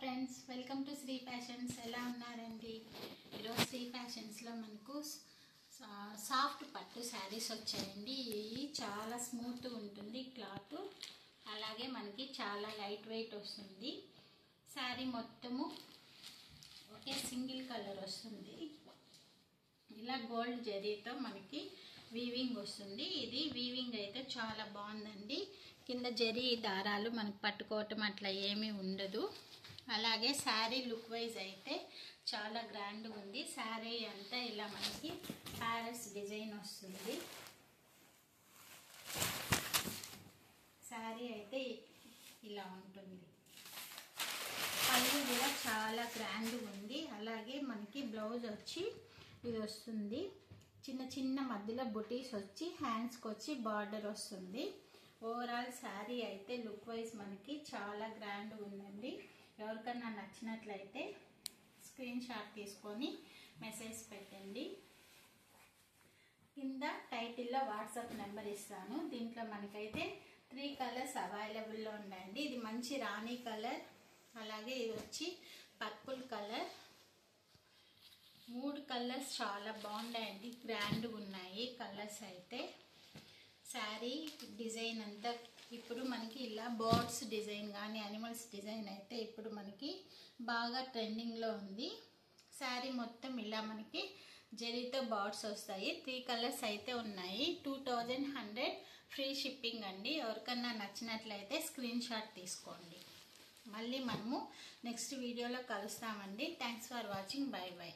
Friends, welcome to Sri fashions. ఎలా ఉన్నారండి? ఈరోజు శ్రీ ఫ్యాషన్స్లో మనకు సాఫ్ట్ పట్టు శారీస్ వచ్చాయండి. ఇవి చాలా స్మూత్ ఉంటుంది క్లాత్, అలాగే మనకి చాలా లైట్ వెయిట్ వస్తుంది. శారీ మొత్తము ఒకే సింగిల్ కలర్ వస్తుంది. ఇలా గోల్డ్ జరీతో మనకి వీవింగ్ వస్తుంది. ఇది వీవింగ్ అయితే చాలా బాగుందండి. కింద జరీ దారాలు మనకు పట్టుకోవటం అట్లా ఏమీ ఉండదు. అలాగే శారీ లుక్ వైజ్ అయితే చాలా గ్రాండ్గా ఉంది. శారీ అంతా ఇలా మనకి ప్యారెట్స్ డిజైన్ వస్తుంది. శారీ అయితే ఇలా ఉంటుంది. పళ్ళు కూడా చాలా గ్రాండ్గా ఉంది. అలాగే మనకి బ్లౌజ్ వచ్చి ఇది వస్తుంది. చిన్న చిన్న మధ్యలో బుటీస్ వచ్చి హ్యాండ్స్కి వచ్చి బార్డర్ వస్తుంది. ఓవరాల్ శారీ అయితే లుక్ వైజ్ మనకి చాలా గ్రాండ్గా ఉందండి. ఎవరికన్నా నచ్చినట్లయితే స్క్రీన్ షాట్ తీసుకొని మెసేజ్ పెట్టండి. కింద టైటిల్లో వాట్సాప్ నెంబర్ ఇస్తాను. దీంట్లో మనకైతే 3 కలర్స్ అవైలబుల్లో ఉన్నాయండి. ఇది మంచి రాణి కలర్, అలాగే ఇది వచ్చి పర్పుల్ కలర్. 3 కలర్స్ చాలా బాగున్నాయండి, గ్రాండ్గా ఉన్నాయి కలర్స్ అయితే. శారీ డిజైన్ అంతా ఇప్పుడు మనకి ఇలా బర్డ్స్ డిజైన్ కానీ యానిమల్స్ డిజైన్ అయితే ఇప్పుడు మనకి బాగా ట్రెండింగ్లో ఉంది. శారీ మొత్తం ఇలా మనకి జరీతో బర్డ్స్ వస్తాయి. 3 కలర్స్ అయితే ఉన్నాయి. 2100 ఫ్రీ షిప్పింగ్ అండి. ఎవరికన్నా నచ్చినట్లయితే స్క్రీన్ షాట్ తీసుకోండి. మళ్ళీ మనము నెక్స్ట్ వీడియోలో కలుస్తామండి. Thanks for watching. Bye by.